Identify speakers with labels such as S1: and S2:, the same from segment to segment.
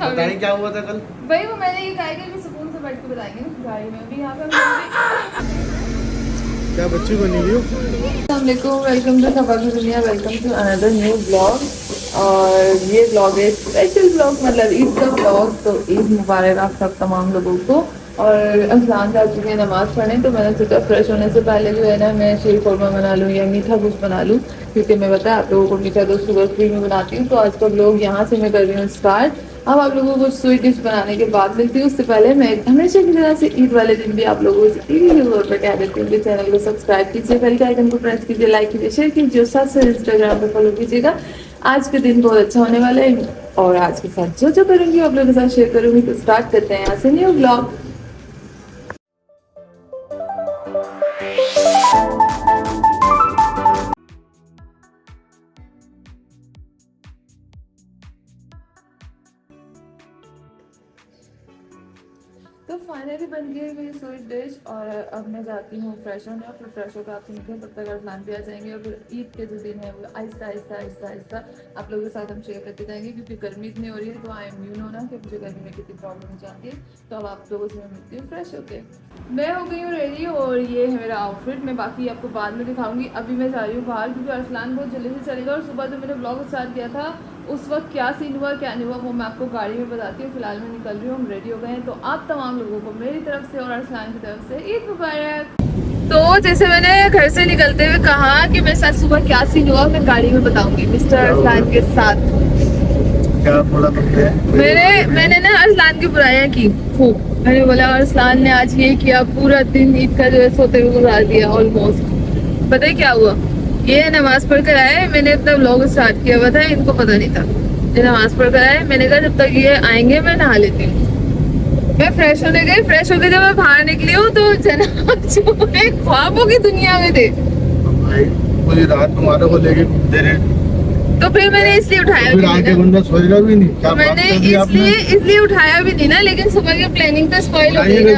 S1: बताइए क्या हुआ था कल।
S2: भाई वो मैंने ये कहा कि सुकून से बैठ के बताएंगे गाड़ी में भी। यहाँ पे
S1: क्या बच्ची बनी हुई हो?
S2: अस्सलामुअलैकुम, वेलकम टू सफर की दुनिया, welcome to another new blog. और ये ब्लॉग है स्पेशल ब्लॉग, मतलब ईद का ब्लॉग। तो ईद मुबारक आप सब तमाम लोगों को। और अफसान जा चुके हैं नमाज़ पढ़ने, तो मैंने सोचा फ्रेश होने से पहले जो है ना मैं शीर खुरमा बना लूँ या मीठा कुछ बना लूँ, क्योंकि मैं बताया आप लोगों को मीठा तो सुगर फ्री में बनाती हूँ। तो आज का ब्लॉग यहाँ से मैं कर रही हूँ स्टार्ट। अब आप लोगों को स्वीट डिश बनाने के बाद मिलती हूँ। उससे पहले मैं हमेशा की तरह से ईद वाले दिन भी आप लोगों से ईद के तौर पर कह देती हूँ कि चैनल को सब्सक्राइब कीजिए, बेल के आइकन को प्रेस कीजिए, लाइक कीजिए, शेयर कीजिए, साथ साथ इंस्टाग्राम पे फॉलो कीजिएगा। आज के दिन बहुत अच्छा होने वाला है और आज के साथ जो जो करूँगी आप लोगों के साथ शेयर करूँगी। तो स्टार्ट करते हैं यहाँ से न्यू ब्लॉग। तो फाइनली बन गई मेरी स्वीट डिश और अब मैं जाती हूँ फ्रेश होने और फिर फ्रेश होकर आपसे मिलते हैं। तब तक अरसलान भी आ जाएंगे और फिर ईद के जो दिन है वो आहिस्ता आहिस्ता आहिस्ता आहिस्ता आप लोगों के साथ हम शेयर करते जाएंगे, क्योंकि गर्मी इतनी हो रही है तो आई एम यू नो ना कि मुझे गर्मी में कितनी प्रॉब्लम हो जाती है। तो अब आप लोगों से मैं मिलती हूँ फ्रेश होके। मैं हो गई हूँ रेडी और ये है मेरा आउटफिट। मैं बाकी आपको बाद में दिखाऊंगी। अभी मैं जा रही हूँ बाहर, क्योंकि अरसलान बहुत जल्दी से चलेगा और सुबह जो मैंने ब्लॉग स्टार्ट किया था उस वक्त क्या सीन हुआ क्या नहीं हुआ वो मैं आपको गाड़ी में बताती हूँ। फिलहाल मैं निकल रही हूँ, हम रेडी हो गए हैं। तो आप तमाम लोगों को मेरी तरफ से और अरसलान की तरफ से ईद मुबारक। तो जैसे मैंने घर से निकलते हुए कहा कि मेरे साथ सुबह क्या सीन हुआ मैं गाड़ी में बताऊंगी मिस्टर अरसलान के साथ।
S1: क्या बोला तुमने?
S2: मैंने ना अरसलान की बुराइयां की खूब। मैंने बोला अरसलान ने आज ये किया, पूरा दिन ईद का जो है सोते हुए गुजार दिया ऑलमोस्ट। पता है क्या हुआ? ये नमाज पढ़ कर आए, मैंने अपना व्लॉग स्टार्ट किया हुआ था, इनको पता नहीं था। ये नमाज पढ़ कर आए, मैंने कहा जब तक ये आएंगे मैं नहा लेती हूँ। मैं फ्रेश होने गई, फ्रेश होकर जब मैं बाहर निकली हूँ तो जनाब जो है ख्वाबों की दुनिया में थे।
S1: पूरी रात तुम्हारे को लेके घूमते रहे,
S2: तो फिर मैंने इसलिए उठाया
S1: फिर आके बंदा सोएगा भी नहीं। क्या
S2: मैंने इसलिए उठाया भी नहीं ना, लेकिन सुबह की प्लानिंग तो स्पॉइल हो गई ना।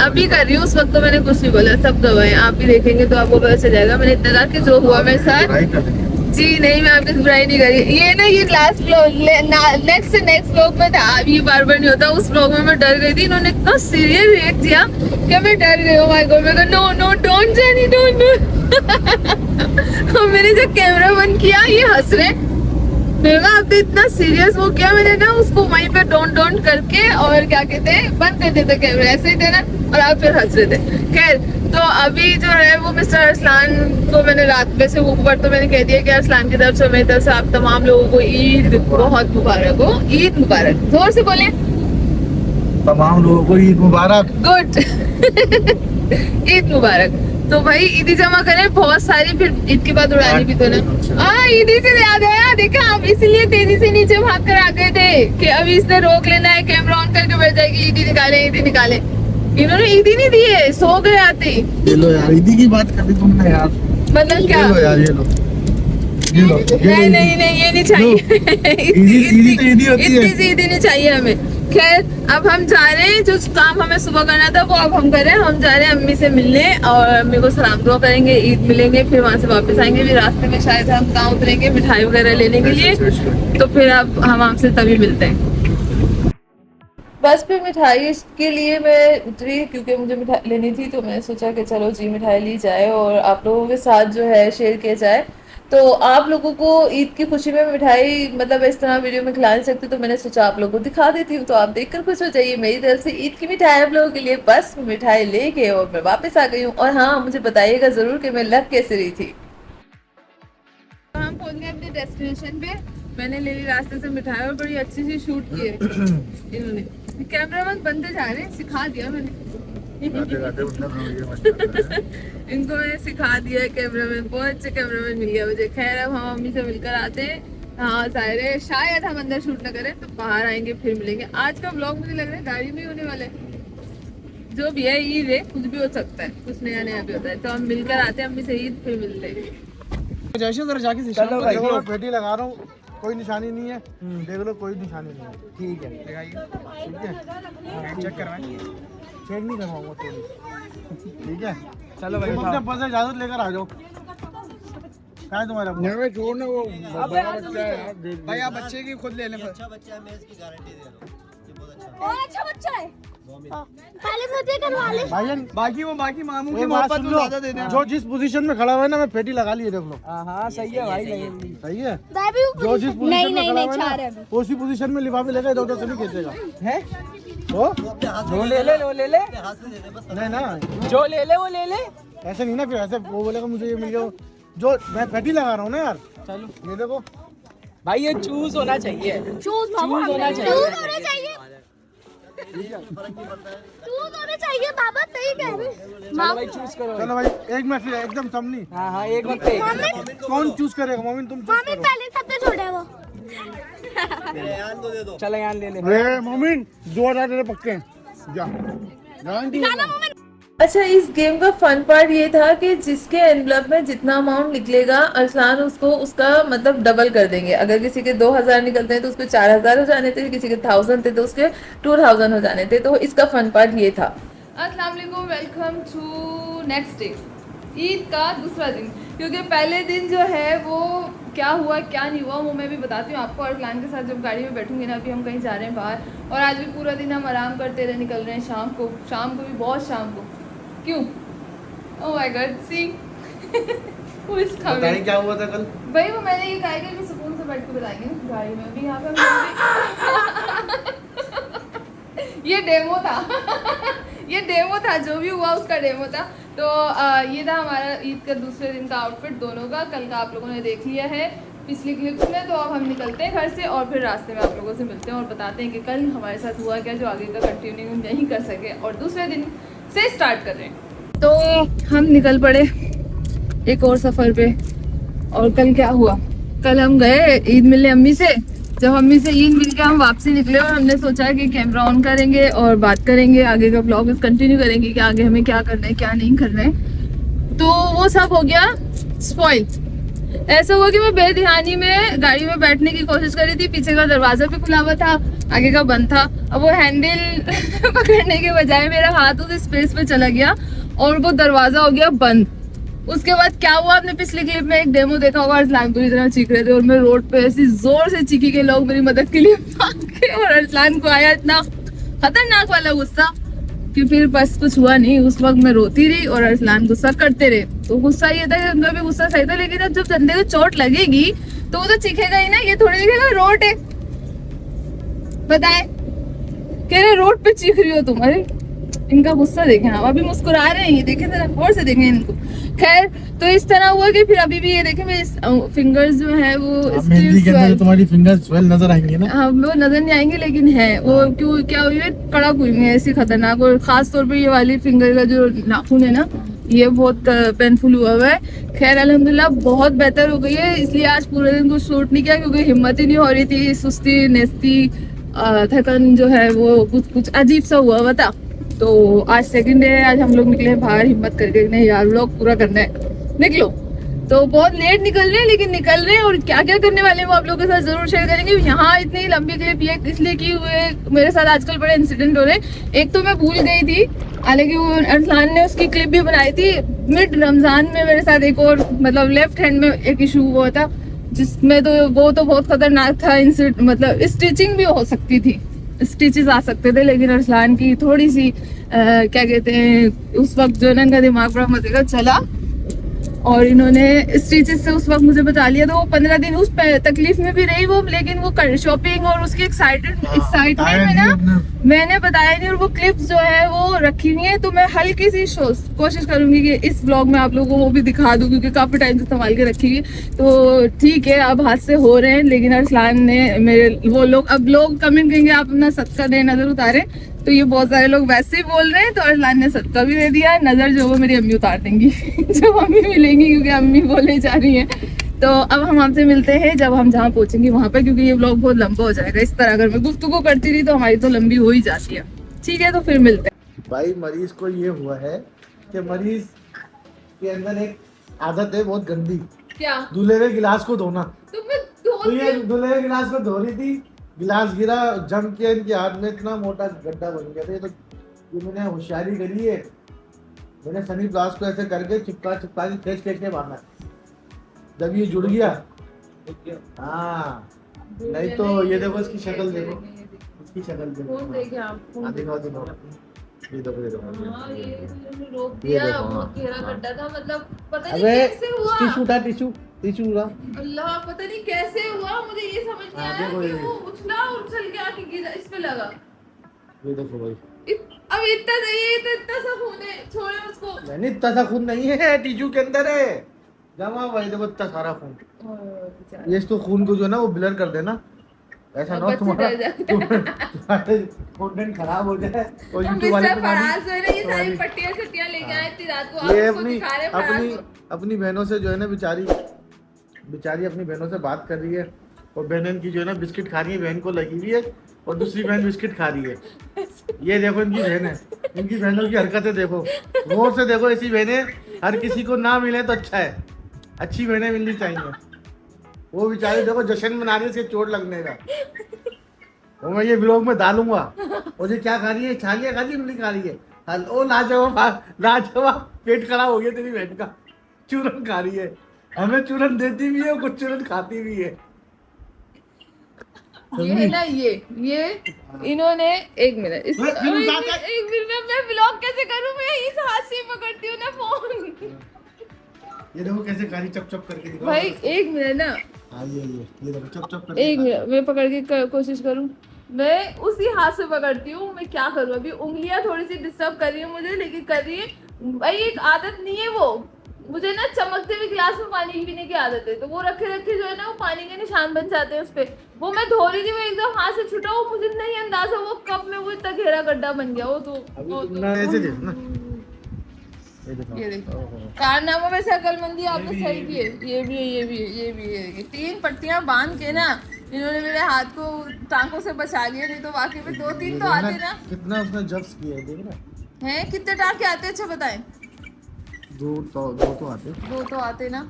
S2: अभी कर रही हूँ, उस वक्त तो मैंने कुछ नहीं बोला, सब गवाए। आप भी देखेंगे तो आपको पता चल जाएगा। मैंने इतना कि जो हुआ मेरे साथ। जी नहीं, मैं आपकी बुराई नहीं करी। ये ना ये लास्ट नेक्स्ट से नेक्स्ट व्लॉग में था, अब ये बार बार नहीं होता। उस व्लॉग में मैं डर गई थी, इन्होंने इतना सीरियस रिएक्ट किया कि मैं डर गई। माय गॉड, मैं no no don't Jenny don't. मैंने जब कैमरा बंद किया ये हंस रहे, मैंने आपने इतना सीरियस वो किया। मैंने ना उसको वहीं पे डोंट करके और क्या कहते हैं बंद कर देते कैमरा, ऐसे ही थे ना, और आप फिर हंस रहे थे। खैर, तो अभी जो है वो मिस्टर अरसलान को मैंने रात में से ऊपर तो मैंने कह दिया कि अरसलान की तरफ से मेरी तरफ से आप तमाम लोगों को ईद बहुत मुबारक हो। ईद मुबारक, जोर से बोले।
S1: तमाम लोगों को ईद मुबारक।
S2: गुड। ईद मुबारक। तो भाई ईदी जमा करें बहुत सारी, फिर ईद के बाद उड़ानी भी तो ना। ईदी से याद आया, देखा आप इसीलिए तेजी से नीचे भाग कर आ गए थे कि अभी इसने रोक लेना है, कैमरा ऑन करके बैठ जाएगी, ईदी निकाले ईदी निकाले। इन्होंने ईदी नहीं दी है, सो गए आते ही।
S1: ये लो यार, ईदी की बात कर दी तुमने यार।
S2: मतलब क्या?
S1: ये लो यार, ये लो
S2: नहीं ये नहीं चाहिए। इतनी सी ईदी नहीं चाहिए हमें। खैर, अब हम जा रहे हैं, जो काम हमें सुबह करना था वो अब हम करें। हम जा रहे हैं अम्मी से मिलने और अम्मी को सलाम दुआ करेंगे, ईद मिलेंगे, फिर वहाँ से वापस आएंगे। फिर रास्ते में शायद हम गाँव उतरेंगे मिठाई वगैरह लेने के लिए, तो फिर अब हम आपसे तभी मिलते हैं। बस फिर मिठाई के लिए मैं उतरी, क्योंकि मुझे मिठाई लेनी थी, तो मैंने सोचा कि चलो जी मिठाई ली जाए और आप लोगों के साथ जो है शेयर किया जाए। तो आप लोगों को ईद की खुशी में मिठाई मतलब इस तरह वीडियो में खिला नहीं सकती, तो मैंने सोचा आप लोगों को दिखा देती हूँ, तो आप देखकर खुश हो जाइए। मेरी तरफ से ईद की मिठाई आप लोगों के लिए। बस मिठाई लेके और मैं वापस आ गई हूँ। और हाँ, मुझे बताइएगा जरूर कि मैं लग कैसे रही थी। हम पहुंच गए अपने डेस्टिनेशन पे। मैंने ले ली रास्ते से मिठाई और बड़ी अच्छी सी शूट की है इन्होंने। कैमरा मैन बनते जा रहे हैं, सिखा दिया मैंने। इनको मैंने सिखा दिया है कैमरामैन, बहुत अच्छे कैमरामैन मिल गया मुझे। खैर, अब हम मम्मी से मिलकर आते हैं। हाँ सारे शायद हम अंदर शूट न करें, तो बाहर आएंगे फिर मिलेंगे। आज का ब्लॉग मुझे लग रहा है गाड़ी में ही होने वाला है। जो भी है ईद है, कुछ भी हो सकता है, कुछ नया नया भी होता है। तो हम मिलकर आते हैं अम्मी से, ईद फिर मिलते हैं।
S1: पेटी लगा रहा हूँ, कोई निशानी नहीं है, देख लो कोई निशानी नहीं है। ठीक है, लगाइए। ठीक है, चेक करवाएं। चेक नहीं करवाऊंगा तो। ठीक है, चलो भाई, बस इजाजत लेकर आ जाओ। क्या है तुम्हारा?
S3: नहीं छोड़ना वो बड़ा बच्चा है यार, दे दे।
S4: भाई आप बच्चे की खुद ले लें।
S5: अच्छा बच्चा है, मैं इसकी गारंटी दे रहा हूँ, ये बहुत अच्छा है।
S6: और अच्छा बच्चा है। पहले मुझे करवा ले।
S1: भाईजान
S4: बाकी मामू की
S1: एक बात
S4: मोहब्बत
S1: सुन
S4: तो
S1: लो,
S4: ज्यादा दे दें।
S1: जो जिस पोजीशन में खड़ा हुआ है ना, मैं फेटी लगा लिए, देख लो।
S4: हाँ सही है भाई,
S1: सही है।
S6: दाबी
S1: जो जिस पोजीशन में खड़ा हुआ
S6: चार
S1: है
S6: है
S1: ना, उसी पोजीशन में लिफाफे लेकर इधर उधर से नहीं खींचेगा।
S4: है
S1: तो
S4: वो ले ले
S5: हाथ से दे दे बस।
S1: नहीं ना,
S4: जो ले ले वो ले ले।
S1: ऐसे नहीं ना, फिर ऐसे वो बोलेगा मुझे ये मिल गया। जो मैं फेटी लगा रहा हूँ ना यार,
S4: चलो
S1: ये देखो।
S4: भाई ये चूज होना चाहिए,
S6: चूज बाबा
S4: होना चाहिए।
S6: चूज होने चाहिए। चूज होने चाहिए बाबा, सही कह रहे।
S4: चलो भाई चूज करो।
S1: चलो भाई, एक मिनट, फिर एकदम सामने।
S4: हाँ एक वक्त पे
S1: कौन चूज करेगा? मोमिन तुम चूज
S6: मम्मी
S1: करो।
S6: पहले सबसे छोटे है वो।
S5: रेहान को दे दो।
S4: चलो यहाँ ले ले।
S3: अरे मोमिन 2000 तेरे पक्के हैं, जा गारंटी
S6: गाना मम्मी।
S2: अच्छा, इस गेम का फन पार्ट ये था कि जिसके एनवलप में जितना अमाउंट निकलेगा, अरसलान उसको उसका मतलब डबल कर देंगे। अगर किसी के 2000 निकलते हैं तो उसके 4000 हो जाने थे, किसी के 1000 थे तो उसके 2000 हो जाने थे। तो इसका फन पार्ट ये था। अस्सलाम वालेकुम, welcome to next day, Eid का दूसरा दिन। क्योंकि पहले दिन जो है वो क्या हुआ क्या नहीं हुआ वो मैं भी बताती हूँ आपको। अरसलान के साथ जब गाड़ी में बैठूंगी ना, अभी हम कहीं जा रहे हैं बाहर, और आज भी पूरा दिन हम आराम करते रहे, निकल रहे हैं शाम को भी, बहुत शाम को। क्यों? Oh my God, see who is
S1: बताइए
S2: कमिंग।
S1: क्या हुआ था कल?
S2: भाई वो मैंने ये कहा है कि अभी सुकून से बैठ के बताएंगे गाड़ी में। अभी यहाँ पे ये डेमो था ये डेमो था, जो भी हुआ उसका डेमो था। तो ये था हमारा ईद का दूसरे दिन का आउटफिट दोनों का। कल का आप लोगों ने देख लिया है पिछली क्लिप्स में। तो अब हम निकलते हैं घर से और फिर रास्ते में आप लोगों से मिलते हैं और बताते हैं कि कल हमारे साथ हुआ क्या, जो आगे का कंटिन्यू नहीं कर सके और दूसरे दिन से स्टार्ट कर रहे हैं। तो हम निकल पड़े एक और सफ़र पे। और कल क्या हुआ, कल हम गए ईद मिलने अम्मी से। जब अम्मी से ईद मिल के हम वापसी निकले और हमने सोचा कि कैमरा ऑन करेंगे और बात करेंगे, आगे का ब्लॉग कंटिन्यू करेंगे कि आगे हमें क्या करना है क्या नहीं करना है। तो वो सब हो गया स्पॉइल। ऐसा हुआ कि मैं बेध्यानी में गाड़ी में बैठने की कोशिश कर रही थी, पीछे का दरवाजा भी खुला हुआ था, आगे का बंद था। अब वो हैंडल पकड़ने के बजाय मेरा हाथ उस स्पेस पे चला गया और वो दरवाजा हो गया बंद। उसके बाद क्या हुआ, आपने पिछली क्लिप में एक डेमो देखा होगा, अरसलान पूरी तरह चीख रहे थे और मैं रोड पे ऐसी जोर से चीखी के लोग मेरी मदद के लिए भागे। और अरसलान को आया इतना खतरनाक वाला गुस्सा कि फिर बस कुछ हुआ नहीं। उस वक्त मैं रोती रही और अरसलान गुस्सा करते रहे। तो गुस्सा ये था कि उनका भी गुस्सा सही था, लेकिन अब जब बंदे को चोट लगेगी तो वो तो चीखेगा ही ना, ये थोड़ी दिखेगा रोड है। बताए कह रहे रोड पे चीख रही हो तुम। अरे इनका गुस्सा देखें, हम अभी मुस्कुरा रहे हैं, ये देखें जरा गौर से देखें इनको। खैर, तो इस तरह हुआ कि फिर अभी भी ये देखें मेरे फिंगर्स जो है वो
S1: मेहंदी के अंदर तुम्हारी फिंगर्स स्वेल नजर आएंगे ना?
S2: हाँ, वो नजर नहीं आएंगे लेकिन है वो क्यों क्या हुई है, कड़क हुई है ऐसी खतरनाक। और खास तौर पे ये वाली फिंगर का जो नाखून है ना, ये बहुत पेनफुल हुआ हुआ है। खैर अल्हम्दुलिल्लाह बहुत बेहतर हो गई है। इसलिए आज पूरे दिन कुछ शूट नहीं किया क्योंकि हिम्मत ही नहीं हो रही थी। सुस्ती नेस्ती थकन जो है वो कुछ अजीब सा हुआ हुआ था। तो आज सेकंड डे है, आज हम लोग निकले बाहर हिम्मत करके, नहीं यार व्लॉग पूरा करना है, निकलो। तो बहुत लेट निकल रहे हैं लेकिन निकल रहे हैं, और क्या क्या करने वाले हैं वो आप लोगों के साथ जरूर शेयर करेंगे। यहाँ इतनी लंबी क्लिप ये इसलिए की हुए, मेरे साथ आजकल बड़े इंसिडेंट हो रहे हैं। एक तो मैं भूल गई थी, हालांकि वो अरसलान ने उसकी क्लिप भी बनाई थी। मिड रमजान में मेरे साथ एक और मतलब लेफ्ट हैंड में एक इशू हुआ था, जिसमें तो वो तो बहुत खतरनाक था। इंसिडेंट मतलब स्टिचिंग भी हो सकती थी, स्टिचेस आ सकते थे, लेकिन अरसलान की थोड़ी सी क्या कहते हैं उस वक्त जो है इनका दिमाग बड़ा मजे का चला और इन्होंने स्टिचेस से उस वक्त मुझे बचा लिया। तो वो 15 दिन उस तकलीफ में भी रही वो, लेकिन वो शॉपिंग और उसकी एक्साइटमेंट में ना मैंने बताया नहीं। और वो क्लिप्स जो है वो रखी हुई है, तो मैं हल्की सी कोशिश करूंगी कि इस व्लॉग में आप लोगों को वो भी दिखा दूं, क्योंकि काफी टाइम से संभाल के रखी हुई। तो ठीक है, अब हाथ से हो रहे हैं, लेकिन अरसलान ने मेरे वो लोग अब लोग कमेंट करेंगे आप अपना सदका दे नजर उतारे, तो ये बहुत सारे लोग वैसे ही बोल रहे हैं। तो अरसलान ने सदका भी दे दिया, नजर जो वो मेरी अम्मी उतार देंगी जब अम्मी मिलेंगी, क्योंकि अम्मी बोले जा रही है। तो अब हम आपसे मिलते हैं जब हम जहाँ पहुंचेंगे वहां पर, क्योंकि ये व्लॉग बहुत लंबा हो जाएगा। इस तरह अगर मैं गुफ्तगू करती रही तो हमारी तो लंबी हो ही जाती है। ठीक है, तो फिर मिलते हैं।
S1: भाई मरीज को ये हुआ है कि मरीज के अंदर एक आदत है बहुत गंदी,
S2: क्या
S1: दूल्हे के गिलास को धोना।
S2: तो
S1: ये दूल्हे के गिलास को धो रही थी, गिलास गिरा, जम के इनके हाथ में इतना मोटा गड्ढा बन गया था। तो ये मैंने होशियारी करी है, मैंने सनी प्लास को ऐसे करके चिपका के खींच के मारना। जब ये जुड़ गया, हाँ, नहीं तो ये देखो इसकी शक्ल देखो, इसकी शक्ल देखो।
S2: फोन देखे आप?
S1: हाँ दिखाओ दिखाओ, ये देखो ये देखो।
S2: हाँ, ये रोक
S1: ये
S2: दिया,
S1: देखो,
S2: बहुत
S1: हाँ,
S2: गहरा
S1: हाँ।
S2: गड्ढा था, मतलब पता नहीं
S1: अबे
S2: कैसे हुआ।
S1: टिश्यू था, टिश्यू टिश्यू हुआ।
S2: अल्लाह, पता नहीं कैसे हुआ, मुझे ये समझ नहीं
S1: हाँ,
S2: आया
S1: देखो
S2: कि
S1: ये।
S2: वो उछला और उछल के आके गिरा, इस पे लगा।
S1: ये देखो भाई,
S2: अब इतना चाहिए तो इतना सा खून है, छोड़े उसको।
S1: मैंने इतना सा खून नहीं है, टिश्यू के अंदर है जमा हुआ, ये देखो इतना सारा खून। ये इसको खून को जो है ना वो ब्लर कर देना, ऐसा ना हो
S2: बच्चे
S1: तुम्हारा
S2: डर जाते
S1: कंटेंट खराब हो जाए और
S2: हम
S1: यूट्यूब वाले
S2: मिस्टर फराज जो है ना, ये सारी
S1: तुम्हारी-
S2: पट्टियां छट्टियां लेके आए इतनी रात को,
S1: ये
S2: आप उसको
S1: अपनी
S2: दिखा रहे हैं फराज
S1: अपनी
S2: को।
S1: अपनी बहनों से जो है ना बेचारी अपनी बहनों से बात कर रही है, और बहन की जो है ना बिस्किट खा रही है, बहन को लगी हुई है, और दूसरी बहन बिस्किट खा रही है। ये देखो इनकी बहन है, इनकी बहनों की हरकतें देखो, गौर से देखो। ऐसी बहनें हर किसी को ना मिले तो अच्छा है, अच्छी बहनें मिलनी चाहिए। वो बेचारी देखो जश्न मना रही है इसके चोट लगने का, वो मैं ये ब्लॉग में डालूंगा। और ये क्या खा रही है, छालियाँ खा रही है, इमली खा रही है। ओ लाजवाब, पेट खराब हो गया तेरी बहन का, चूरन खा रही है। हमें चूरन देती भी है और कुछ चूरन खाती भी है।
S2: ये है ना, ये इन्होंने एक मिनट मैं ब्लॉग कैसे करूं, मैं इस हाथ से ही पकड़ती हूँ ना फोन।
S1: ये देखो कैसे खा रही, चप चप करके दिखाओ।
S2: भाई एक मिनट ना,
S1: हाँ ये देखो चप चप करके
S2: एक
S1: खा रही है।
S2: मिनट मैं पकड़ के कोशिश करूं। मैं उसी हाथ से पकड़ती हूँ, मैं क्या करूँ, अभी उंगलियां थोड़ी सी डिस्टर्ब कर रही है मुझे, लेकिन कर रही है भाई, एक आदत नहीं है वो। मुझे ना चमकते हुए गिलास में पानी पीने की आदत है, तो वो रखे रखे जो है ना वो पानी के निशान बन जाते हैं उस पे। वो मैं धो रही थी, वो एकदम हाथ से छूटा, वो मुझे नहीं अंदाजा वो कब में वो इतना गहरा गड्ढा बन गया।
S1: अभी तुमने ऐसे देखो ना,
S2: ये देखो कारनामा में से अकलमंदी आपने सही की है। ये भी है, ये भी है, ये भी है। ये 3 पट्टियां बांध के ना इन्होंने मेरे हाथ को टांकों से बचा लिया, नहीं तो वाकई में 2-3 तो आते ना।
S1: कितना उसने जब्स किया है, देख ना।
S2: हैं कितने टांके आते, अच्छा बताएं।
S1: 2 तो आते।
S2: 2 तो आते ना,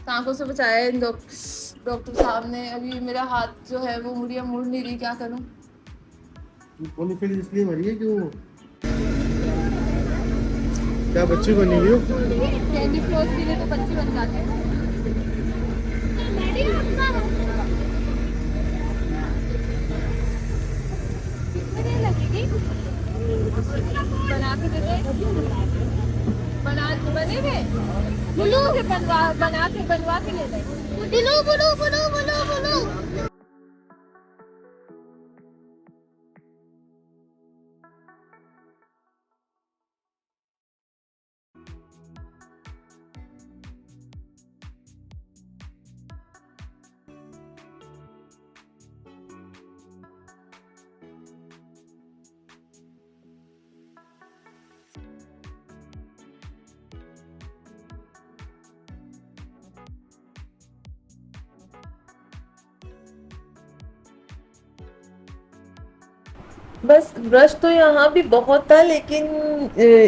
S2: टांकों से बचाया है इन डॉक्टर साहब ने। अभी मेरा हाथ जो है वो मुड़िया मुड़ नहीं रही, क्या करूं।
S1: पॉलीफिल इसलिए भरी है कि वो क्या बच्ची बनी हुई हो।
S2: कैंडी फ्लोस के लिए तो बच्चे बन जाते हैं। बना के देते, बने हुए बनवा के ले जाए।
S6: बुलू
S2: बस रश तो यहाँ भी बहुत था, लेकिन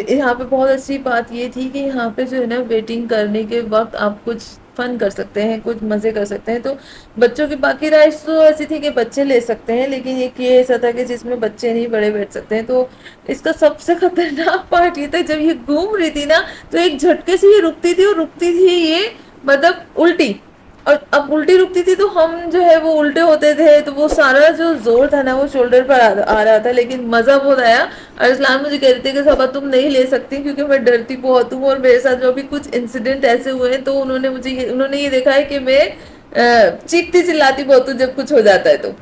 S2: यहाँ पे बहुत अच्छी बात ये थी कि यहाँ पे जो है ना वेटिंग करने के वक्त आप कुछ फन कर सकते हैं, कुछ मज़े कर सकते हैं। तो बच्चों की बाकी राइड्स तो ऐसी थी कि बच्चे ले सकते हैं, लेकिन एक ये ऐसा था कि जिसमें बच्चे नहीं बड़े बैठ सकते हैं। तो इसका सबसे खतरनाक पार्ट ये था, जब ये घूम रही थी ना तो एक झटके से ये रुकती थी, और रुकती थी ये मतलब उल्टी, और अब उल्टी रुकती थी तो हम जो है वो उल्टे होते थे, तो वो सारा जो जोर था ना वो शोल्डर पर आ रहा था। लेकिन मज़ा बहुत आया। अरसलान मुझे कह रहे थे कि सबा तुम नहीं ले सकती क्योंकि मैं डरती बहुत हूँ, और मेरे साथ जो भी कुछ इंसिडेंट ऐसे हुए हैं तो उन्होंने ये देखा है कि मैं चीखती चिल्लाती बहुत हूँ जब कुछ हो जाता है तो।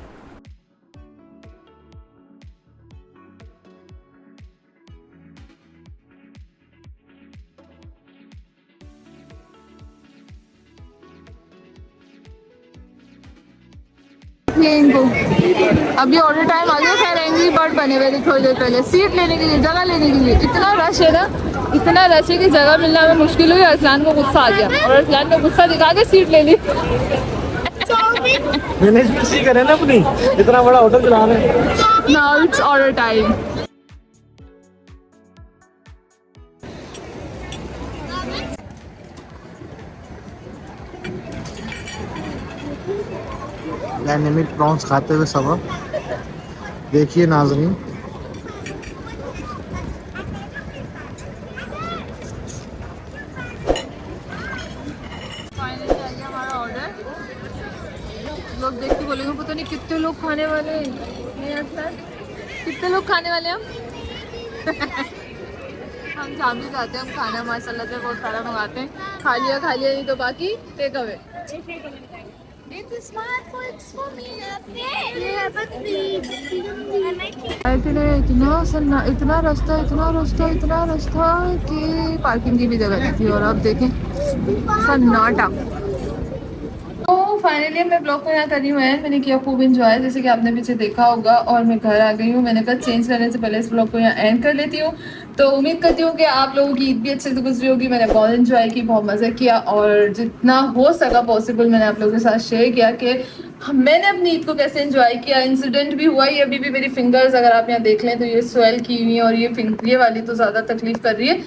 S2: इनको अभी ऑर्डर टाइम आ गया। खैर एंग्री बर्ड बने हुए थे थोड़ी देर पहले, सीट लेने के लिए, जगह लेने के लिए। इतना रश है ना, इतना रश है कि जगह मिलना में मुश्किल हुई। अरसलान को गुस्सा आ गया और अरसलान ने गुस्सा दिखा के सीट ले ली।
S1: मैनेजमेंट करे ना अपनी, इतना बड़ा होटल चला रहे हैं।
S2: Now it's order time.
S1: Dynamic prawns खाते हुए सब देखिए नाज़रीन।
S2: सर कितने लोग खाने वाले हैं हम जहाँ भी जाते हैं हम खाना माशाल्लाह से बहुत सारा मंगाते हैं। खा लिया नहीं तो बाकी take away.
S6: It's smart for me. Yeah, but please.
S2: इतना रास्ता कि पार्किंग की भी जगह नहीं थी और अब देखें सन्नाटा। तो फाइनली मैं ब्लॉग को यहाँ कर रही हूँ एंड मैंने किया खूब एंजॉय जैसे कि आपने पीछे देखा होगा और मैं घर आ गई हूँ। मैंने कहा चेंज करने से पहले इस ब्लॉग को यहाँ एंड कर लेती हूँ। तो उम्मीद करती हूँ कि आप लोगों की ईद भी अच्छे से गुजरी होगी। मैंने बहुत एंजॉय की, बहुत मज़ा किया और जितना हो सका पॉसिबल मैंने आप लोगों के साथ शेयर किया कि मैंने अपनी ईद को कैसे एंजॉय किया। इंसिडेंट भी हुआ, ये अभी भी मेरी फिंगर्स अगर आप यहाँ देख लें तो ये स्वेल की हुई है और ये वाली तो ज़्यादा तकलीफ कर रही है,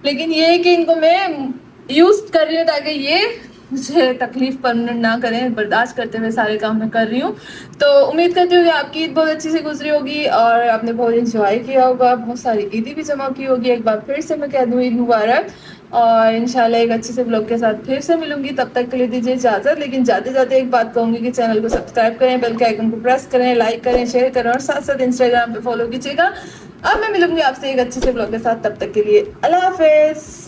S2: लेकिन ये है कि इनको मैं यूज़ कर रही हूँ ताकि ये मुझे तकलीफ परमानेंट ना करें। बर्दाश्त करते हुए सारे काम मैं कर रही हूँ। तो उम्मीद करती हूँ कि आपकी ईद बहुत अच्छी से गुजरी होगी और आपने बहुत इंजॉय किया होगा, बहुत सारी ईदी भी जमा की होगी। एक बार फिर से मैं कह दूँ ईद मुबारक और इंशाल्लाह एक अच्छे से ब्लॉग के साथ फिर से मिलूंगी। तब तक के लिए दीजिए इजाज़त। लेकिन जाते जाते एक बात कहूँगी कि चैनल को सब्सक्राइब करें, बेल के आइकन को प्रेस करें, लाइक करें, शेयर करें और साथ साथ इंस्टाग्राम पे फॉलो कीजिएगा। अब मैं मिलूंगी आपसे एक अच्छे से ब्लॉग के साथ, तब तक के लिए अल्लाह हाफिज़।